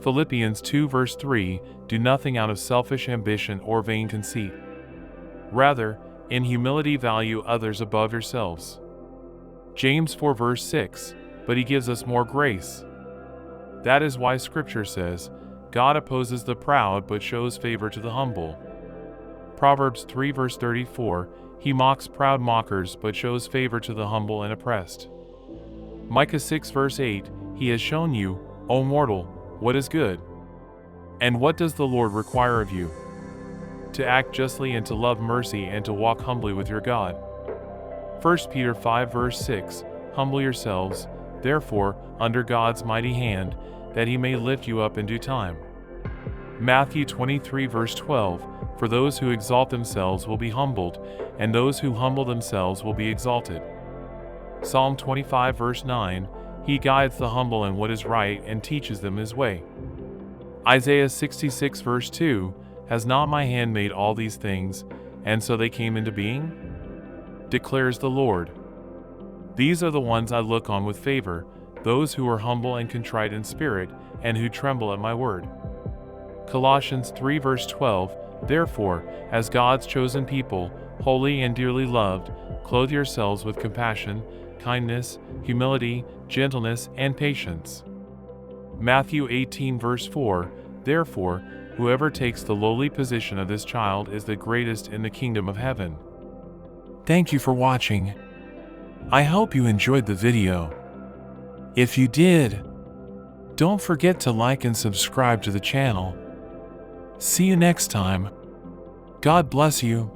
Philippians 2 verse 3, do nothing out of selfish ambition or vain conceit. Rather, in humility value others above yourselves. James 4 verse 6, but he gives us more grace. That is why Scripture says, God opposes the proud but shows favor to the humble. Proverbs 3 verse 34, he mocks proud mockers but shows favor to the humble and oppressed. Micah 6 verse 8, he has shown you, O mortal, what is good. And what does the Lord require of you? To act justly and to love mercy and to walk humbly with your God. 1 Peter 5 verse 6, humble yourselves, therefore, under God's mighty hand, that he may lift you up in due time. Matthew 23 verse 12, for those who exalt themselves will be humbled, and those who humble themselves will be exalted. Psalm 25 verse 9, he guides the humble in what is right and teaches them his way. Isaiah 66 verse 2, has not my hand made all these things, and so they came into being? Declares the Lord. These are the ones I look on with favor, those who are humble and contrite in spirit, and who tremble at my word. Colossians 3 verse 12, therefore, as God's chosen people, holy and dearly loved, clothe yourselves with compassion, kindness, humility, gentleness, and patience. Matthew 18 verse 4, therefore, whoever takes the lowly position of this child is the greatest in the kingdom of heaven. Thank you for watching. I hope you enjoyed the video. If you did, don't forget to like and subscribe to the channel. See you next time. God bless you.